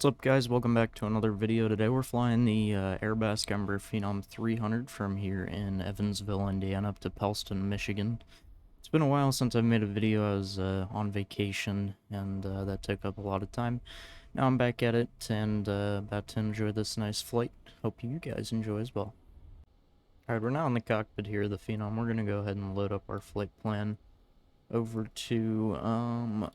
What's up, guys? Welcome back to another video. Today we're flying the Aerobask Phenom 300 from here in Evansville, Indiana up to Pellston, Michigan. It's been a while since I've made a video. I was on vacation and that took up a lot of time. Now I'm back at it and about to enjoy this nice flight. Hope you guys enjoy as well. Alright, we're now in the cockpit here of the Phenom. We're going to go ahead and load up our flight plan over to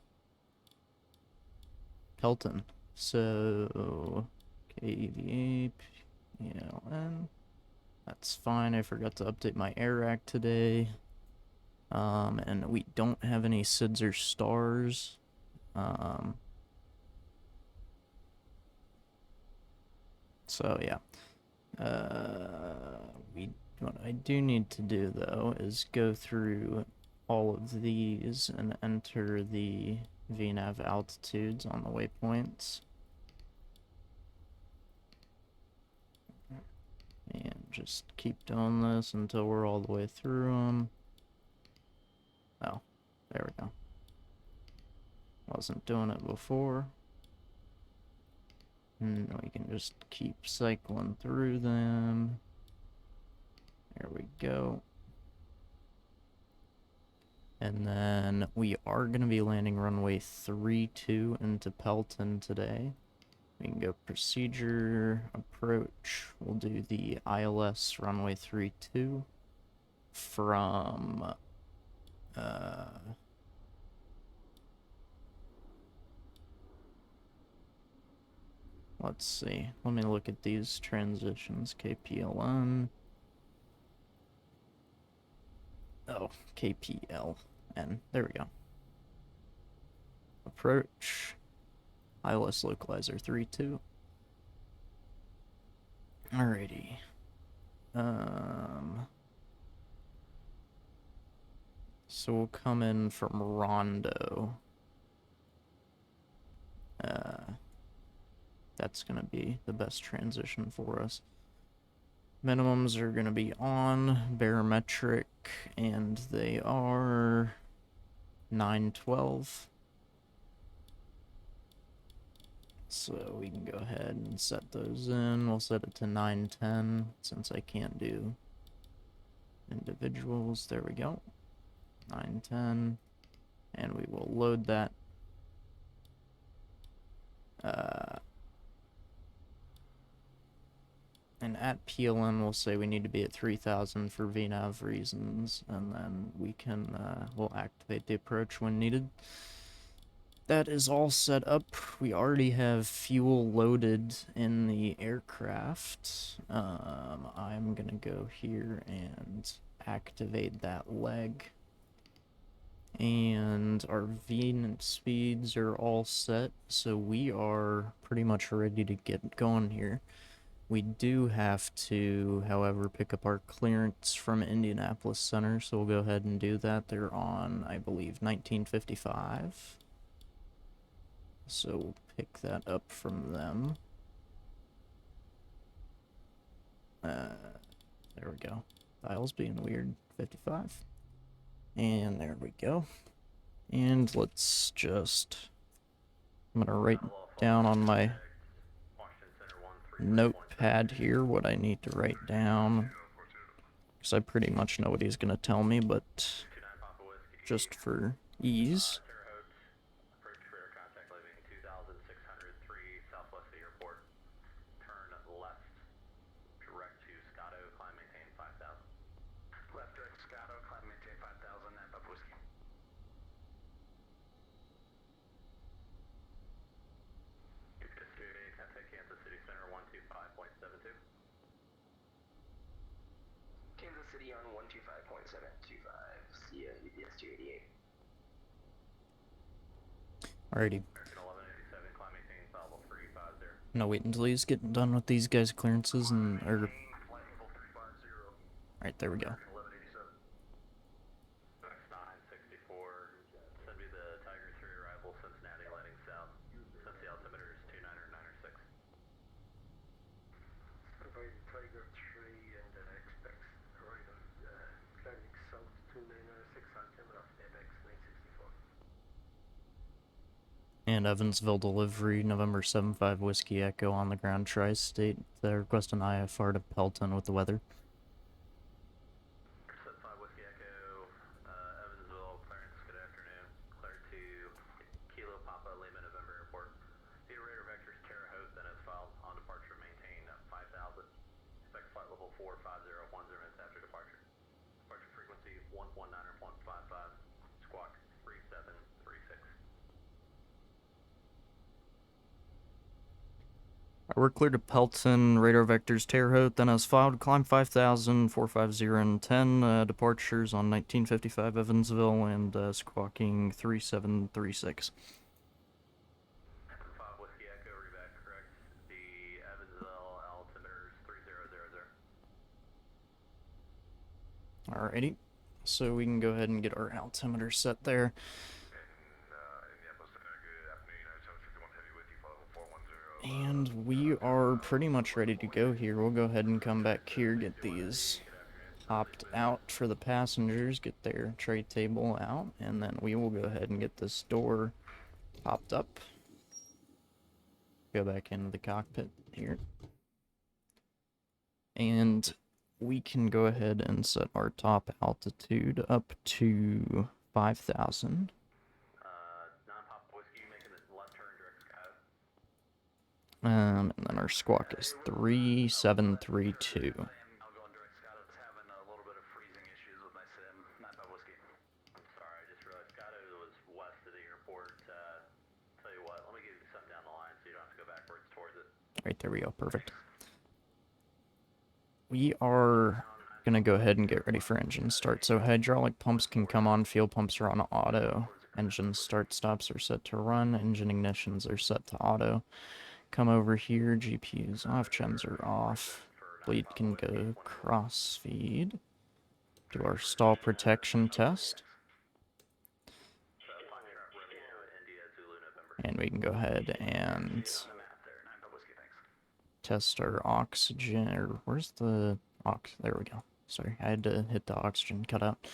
Pelton. So, KEVV-KPLN. That's fine. I forgot to update my air rack today. And we don't have any SIDS or stars. So yeah. What I do need to do though is go through all of these and enter the VNAV altitudes on the waypoints. And just keep doing this until we're all the way through them. Oh, there we go. Wasn't doing it before. And we can just keep cycling through them. There we go. And then we are going to be landing runway 32 into Pelton today. We can go procedure, approach. We'll do the ILS runway 32 from let's see. Let me look at these transitions. KPLN. Oh, KPLN. There we go. Approach. ILS localizer 32. Alrighty. So we'll come in from Rondo. That's gonna be the best transition for us. Minimums are gonna be on barometric, and they are 912. So we can go ahead and set those in. We'll set it to 910 since I can't do individuals. There we go. 910. And we will load that. And at PLN, we'll say we need to be at 3000 for VNAV reasons, and then we can, we'll activate the approach when needed. That is all set up. We already have fuel loaded in the aircraft. I'm gonna go here and activate that leg. And our VNAV speeds are all set, so we are pretty much ready to get going here. We do have to, however, pick up our clearance from Indianapolis Center, so we'll go ahead and do that. They're on, I believe, 1955. So we'll pick that up from them. There we go. Dial's being weird. 55. And there we go. And let's just... I'm gonna write down on my notepad here what I need to write down, because I pretty much know what he's gonna tell me, but just for ease. Kansas City on 125.725, see ya, UPS 288. Alrighty. No, wait until he's getting done with these guys' clearances and, or... Alright, there we go. And Evansville delivery, November 75 Whiskey Echo on the ground tri-state. Request an IFR to Pelton with the weather. Set 5 Whiskey Echo, Evansville, clearance, good afternoon. Clear to Kilo Papa, Lima, November Airport. Data radar vectors Terre Haute, then as filed on departure, maintain 5,000. Expect flight level 450, 10 minutes after departure. Departure frequency 119.55, squawk 3736. We're clear to Pelton, radar vectors Terre Haute, then as filed, climb 5,000, 450 and 10, departures on 1955 Evansville, and squawking 3736. 5 Whiskey Echo, reback correct. The Evansville altimeter is 3000. Alrighty, so we can go ahead and get our altimeter set there. And we are pretty much ready to go here. We'll go ahead and come back here, get these popped out for the passengers, get their tray table out, and then we will go ahead and get this door popped up. Go back into the cockpit here. And we can go ahead and set our top altitude up to 5,000. Non-pop whiskey, making this left turn direct sky. And then our squawk is 3732. I'll go on direct sky. I was having a little bit of freezing issues with my sim. Non-pop whiskey. I'm sorry, I just realized Scotto was west of the airport. Tell you what, let me give you something down the line so you don't have to go backwards towards it. Right, there we go. Perfect. We are going to go ahead and get ready for engine start. So hydraulic pumps can come on, fuel pumps are on auto. Engine start stops are set to run, engine ignitions are set to auto. Come over here, GPU's off, chems are off. Bleed can go cross feed. Do our stall protection test. And we can go ahead and test our oxygen, or where's the there we go. Sorry, I had to hit the oxygen cutout.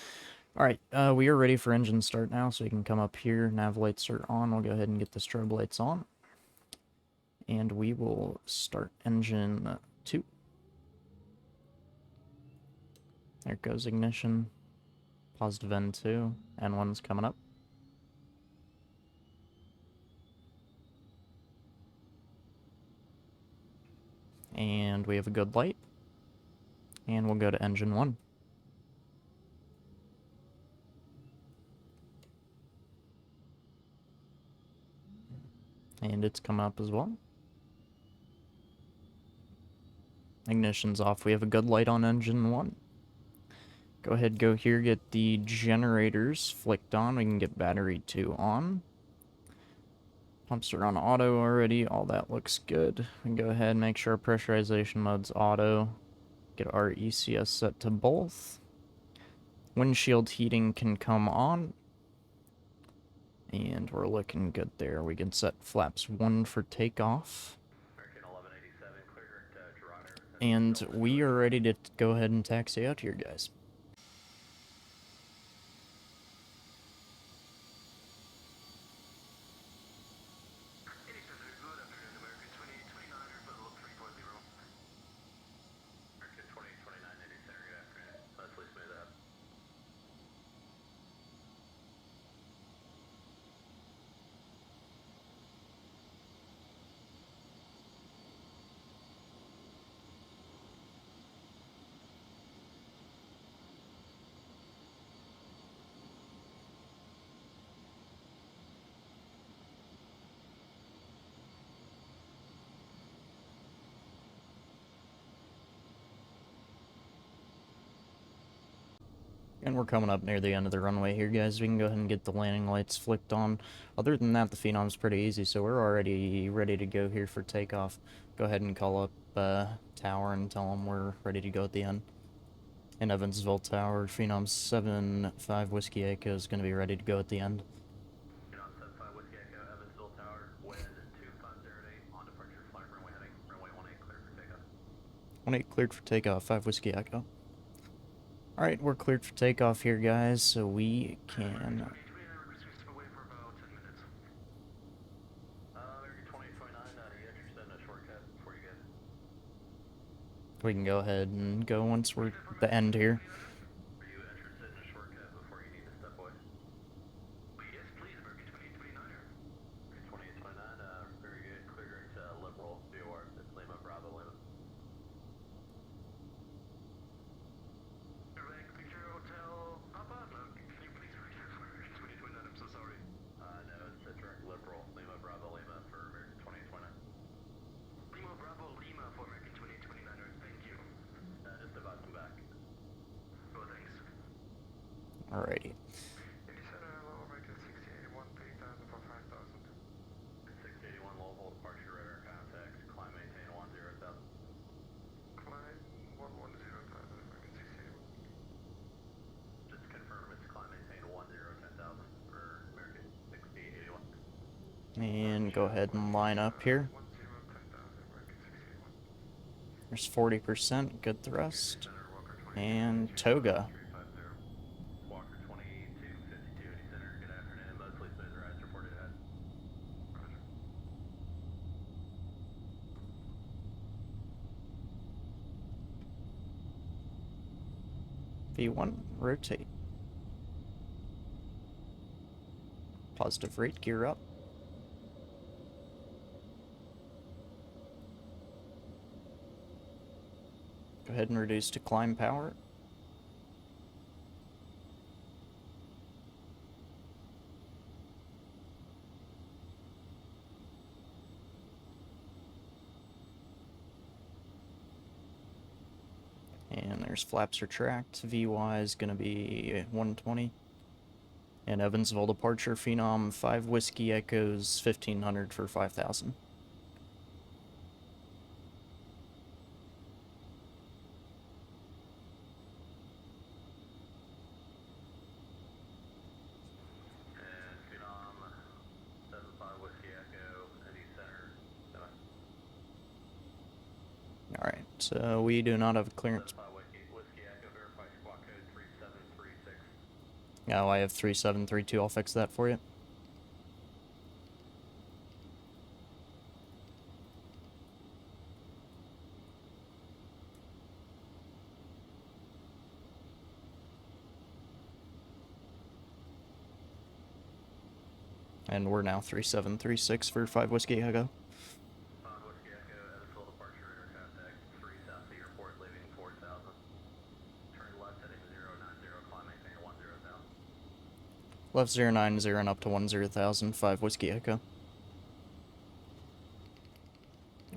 Alright, we are ready for engine start now, so you can come up here, nav lights are on, we'll go ahead and get the strobe lights on. And we will start engine 2. There goes ignition. Positive N2, N1's coming up. And we have a good light. And we'll go to engine 1. And it's coming up as well. Ignition's off. We have a good light on engine 1. Go ahead, go here, get the generators flicked on. We can get battery 2 on. Pumps are on auto already. All that looks good. We can go ahead and make sure our pressurization mode's auto. Get our ECS set to both. Windshield heating can come on. And we're looking good there. We can set flaps 1 for takeoff. And we are ready to go ahead and taxi out here, guys. And we're coming up near the end of the runway here, guys. We can go ahead and get the landing lights flicked on. Other than that, the Phenom's pretty easy, so we're already ready to go here for takeoff. Go ahead and call up Tower and tell them we're ready to go at the end. In Evansville Tower, Phenom 75 Whiskey Echo is going to be ready to go at the end. Phenom 75 Whiskey Echo, Evansville Tower, wind 2508, on departure, flight runway heading, runway 18 cleared for takeoff. 18 cleared for takeoff, 5 Whiskey Echo. Alright, we're cleared for takeoff here, guys, so we can... We can go ahead and go once we're at the end here. Are you interested in a shortcut before you need to step away? Yes, please, American 2829er. 2829, very good. Clearing to Liberal, VOR. It's Lima, Bravo, Lima. Direct Picture Hotel Papa? No, can you please repeat for American 2829? I'm so sorry. No, it's a direct Liberal, Lima, Bravo, Lima for American 2020. Lima Bravo Lima for American 2829er. Thank you. Just about to back. Oh, thanks. Alrighty. American 6081, 3000 for 5000. 681 Louisville, departure radar contacts, climb maintain 10,000. Climb 110,000, American 6081. Just to confirm, it's climb maintain 10,000 for American 6081. And go ahead and line up here. 10,000, American 6081. There's 40%, good thrust. And toga. Walker 2252, Eddie Center, good afternoon. Mostly smooth rides reported ahead. V1, rotate. Positive rate, gear up. Go ahead and reduce to climb power. And there's flaps retract. VY is going to be 120. And Evansville departure, Phenom 5 Whiskey Echoes 1500 for 5000. And Phenom 75 Whiskey Echo, Eddie Center, Alright, so we do not have a clearance. 75 Whiskey Echo, verify squawk code 3736. Oh, I have 3732. I'll fix that for you. And we're now 3736 for 5 Whiskey Echo. 5 Whiskey Echo, Evansville departure radar contact, 3 south to airport, leaving 4000. Turn left heading 090, climb maintain 10,000. Left 090 and up to 10,000, 5 Whiskey Echo.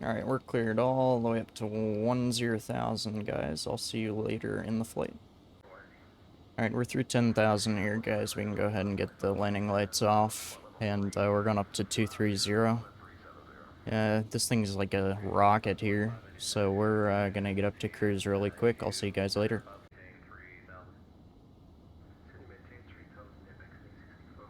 Alright, we're cleared all the way up to 10,000, guys. I'll see you later in the flight. Alright, we're through 10,000 here, guys. We can go ahead and get the landing lights off. And we're going up to 230. This thing is like a rocket here. So we're gonna get up to cruise really quick. I'll see you guys later. Maintain 3000. City maintain 3000, MX 64.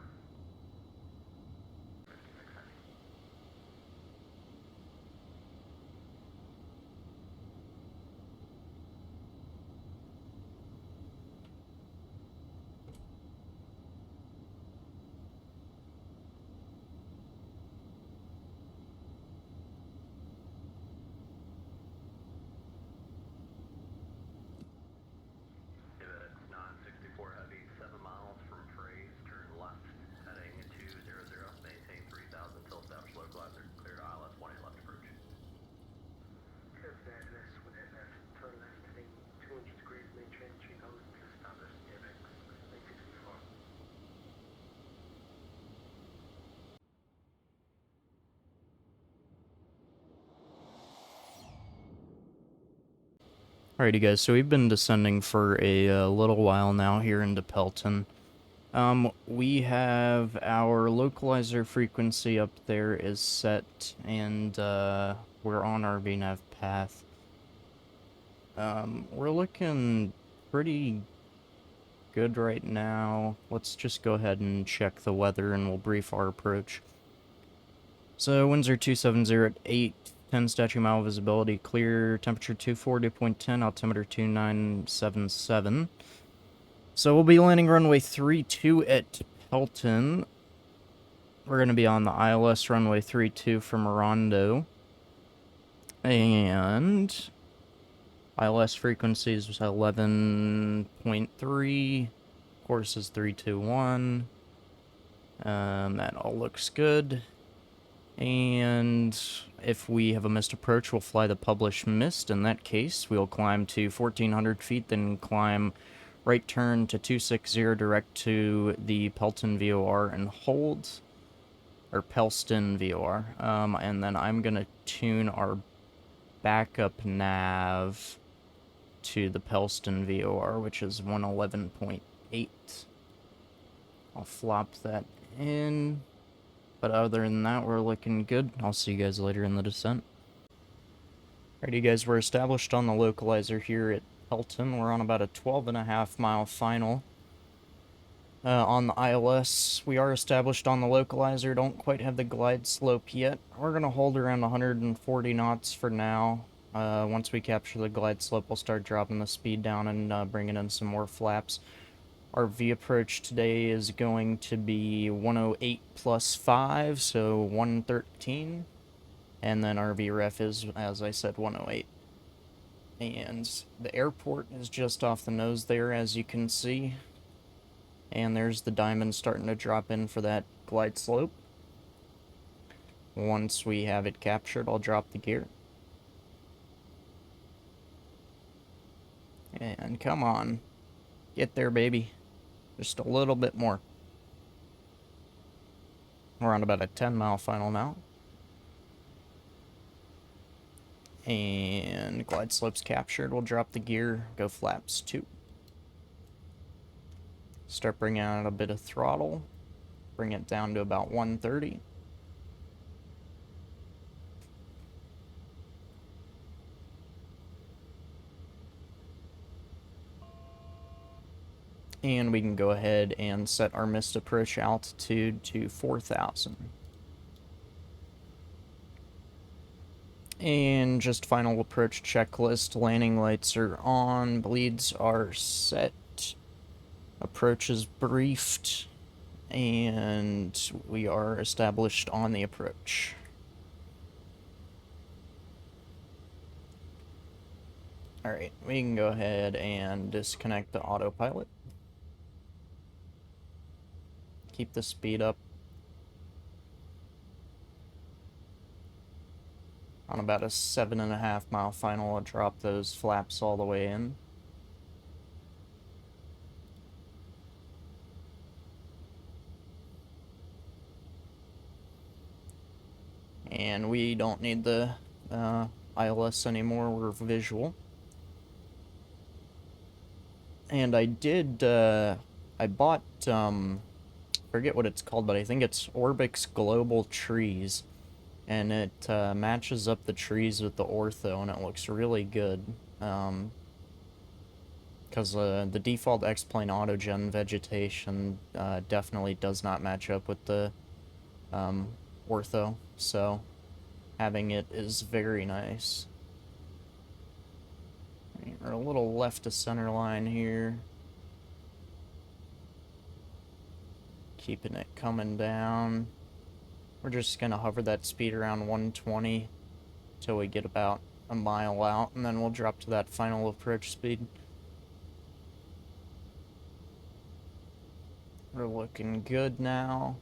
It's 964 heavy, 7 miles from Fraze, turn left, heading 200, maintain 3000 till established localizer, clear to ILS 18 left approach. Curve that left with it left, turn left heading 200 degrees, maintain 3000 to established MX 964. Alrighty, guys, so we've been descending for a little while now here into Pelton. We have our localizer frequency up there is set, and we're on our VNAV path. We're looking pretty good right now. Let's just go ahead and check the weather, and we'll brief our approach. So, winds are 270 at 8, 10 statute mile visibility, clear, temperature 240.10, altimeter 2977. So we'll be landing runway 32 at Pelton. We're going to be on the ILS runway 32 from Rondo. And ILS frequency is 11.3. Course is 321. That all looks good. And if we have a missed approach, we'll fly the published missed. In that case, we'll climb to 1,400 feet, then climb right turn to 260 direct to the Pelton VOR and hold, or Pelston VOR. And then I'm going to tune our backup nav to the Pelston VOR, which is 111.8. I'll flop that in. But other than that, we're looking good. I'll see you guys later in the descent. Alrighty guys, we're established on the localizer here at Pelton. We're on about a 12.5 mile final. On the ILS, we are established on the localizer, don't quite have the glide slope yet. We're going to hold around 140 knots for now. Once we capture the glide slope, we'll start dropping the speed down and bringing in some more flaps. Our V approach today is going to be 108 plus 5, so 113. And then our VREF is, as I said, 108. And the airport is just off the nose there, as you can see. And there's the diamond starting to drop in for that glide slope. Once we have it captured, I'll drop the gear. And come on. Get there, baby. Just a little bit more. We're on about a 10-mile final now. And glide slope's captured. We'll drop the gear, go flaps 2. Start bringing out a bit of throttle. Bring it down to about 130. And we can go ahead and set our missed approach altitude to 4,000. And just final approach checklist. Landing lights are on. Bleeds are set. Approach is briefed. And we are established on the approach. Alright, we can go ahead and disconnect the autopilot. Keep the speed up. On about a 7.5 mile final, I'll drop those flaps all the way in. And we don't need the ILS anymore, we're visual. And I did, I bought, forget what it's called, but I think it's Orbix Global Trees. And it matches up the trees with the ortho, and it looks really good. Because the default X-Plane Autogen vegetation definitely does not match up with the ortho, so having it is very nice. We're a little left to center line here. Keeping it coming down. We're just going to hover that speed around 120 until we get about a mile out, and then we'll drop to that final approach speed. We're looking good now.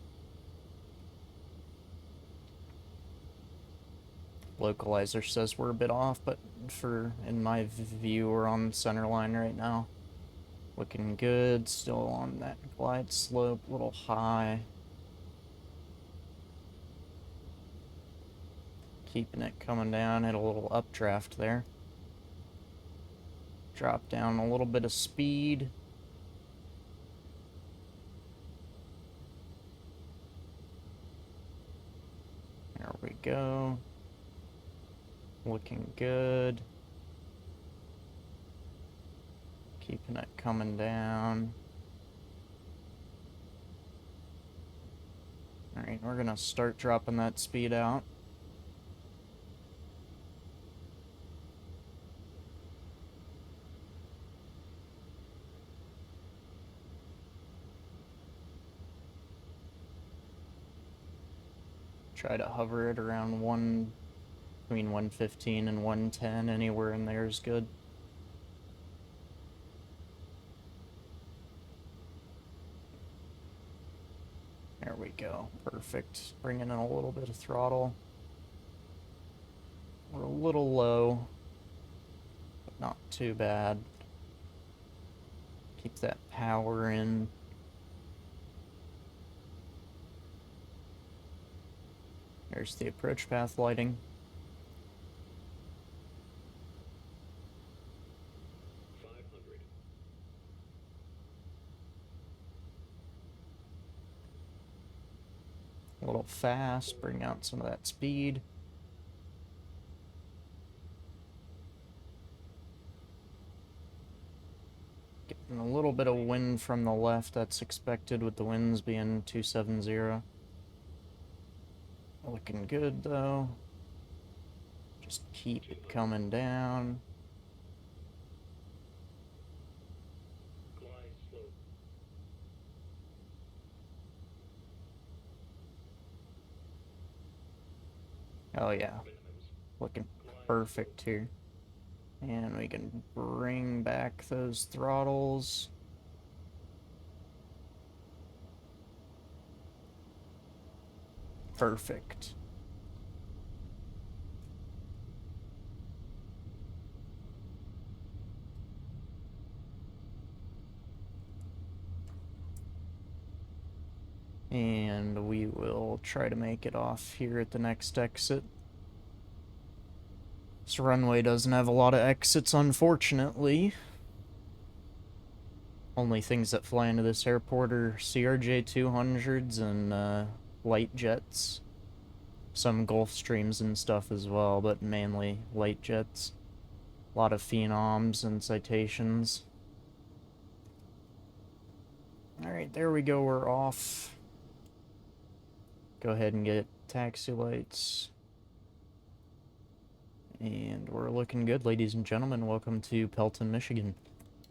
Localizer says we're a bit off, but in my view, we're on center line right now. Looking good, still on that glide slope, a little high. Keeping it coming down, hit a little updraft there. Drop down a little bit of speed. There we go. Looking good. Keeping it coming down. Alright, we're gonna start dropping that speed out. Try to hover it around between 115 and 110, anywhere in there is good. There we go. Perfect. Bringing in a little bit of throttle. We're a little low, but not too bad. Keep that power in. There's the approach path lighting. A little fast, bring out some of that speed. Getting a little bit of wind from the left, that's expected with the winds being 270. Looking good though. Just keep it coming down. Oh yeah, looking perfect here. And we can bring back those throttles. Perfect. And we will try to make it off here at the next exit. This runway doesn't have a lot of exits, unfortunately. Only things that fly into this airport are CRJ-200s and light jets. Some Gulfstreams and stuff as well, but mainly light jets. A lot of Phenoms and Citations. Alright, there we go, we're off. Go ahead and get taxi lights. And we're looking good, ladies and gentlemen. Welcome to Pelton, Michigan.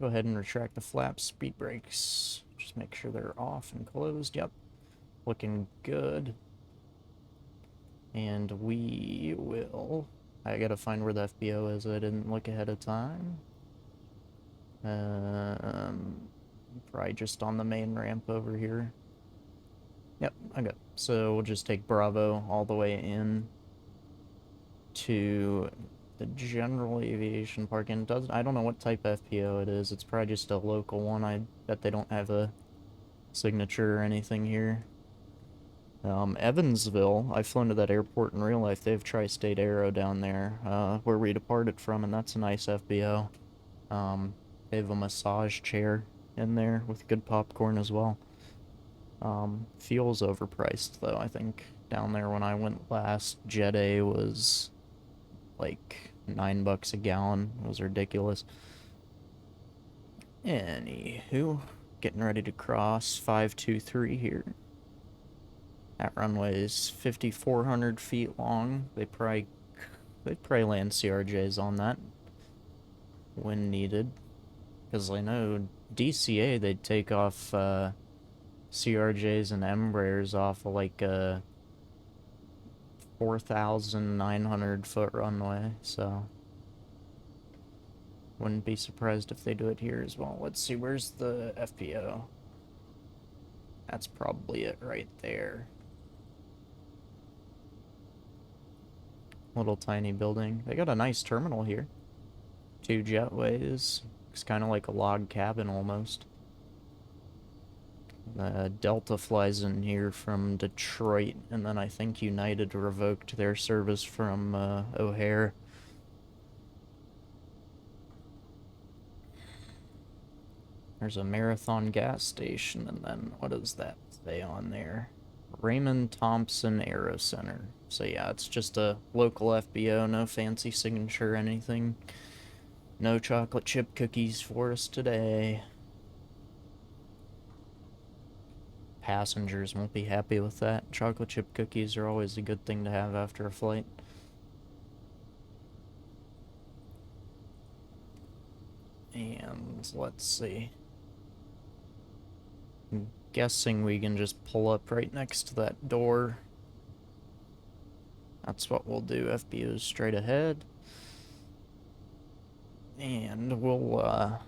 Go ahead and retract the flaps, speed brakes. Just make sure they're off and closed. Yep. Looking good. And we will... I gotta find where the FBO is. I didn't look ahead of time. Probably just on the main ramp over here. Yep, okay. So we'll just take Bravo all the way in to the general aviation park. And I don't know what type of FPO it is. It's probably just a local one. I bet they don't have a signature or anything here. Evansville, I've flown to that airport in real life. They have Tri-State Aero down there, where we departed from, and that's a nice FBO. They have a massage chair in there with good popcorn as well. Fuel's overpriced, though, I think. Down there when I went last, Jet A was like $9 a gallon. It was ridiculous. Anywho, getting ready to cross 523 here. That runway is 5,400 feet long. They'd probably land CRJs on that when needed. Because I know DCA, they'd take off CRJs and Embraers off of like a 4,900 foot runway, so wouldn't be surprised if they do it here as well. Let's see, where's the FPO? That's probably it right there. Little tiny building. They got a nice terminal here. 2 jetways. It's kind of like a log cabin almost. Delta flies in here from Detroit, and then I think United revoked their service from O'Hare. There's a Marathon gas station, and then what does that say on there? Raymond Thompson Aero Center. So yeah, it's just a local FBO, no fancy signature or anything. No chocolate chip cookies for us today. Passengers won't be happy with that. Chocolate chip cookies are always a good thing to have after a flight. And let's see. I'm guessing we can just pull up right next to that door. That's what we'll do. FBO is straight ahead. And we'll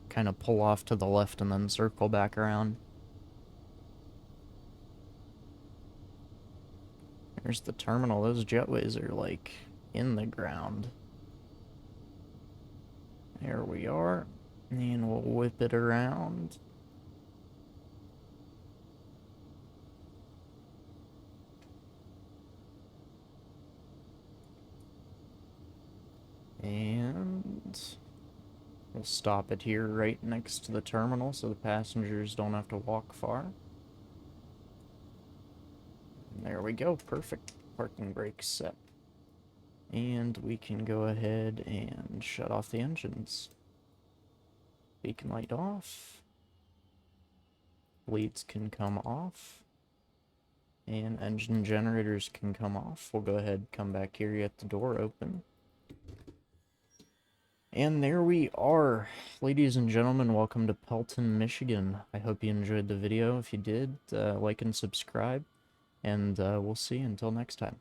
kind of pull off to the left and then circle back around. There's the terminal. Those jetways are, like, in the ground. There we are. And we'll whip it around. And we'll stop it here right next to the terminal so the passengers don't have to walk far. And there we go. Perfect. Parking brake set. And we can go ahead and shut off the engines. Beacon light off. Bleeds can come off. And engine generators can come off. We'll go ahead and come back here, get the door open. And there we are. Ladies and gentlemen, welcome to Pelton, Michigan. I hope you enjoyed the video. If you did, like and subscribe. And we'll see you until next time.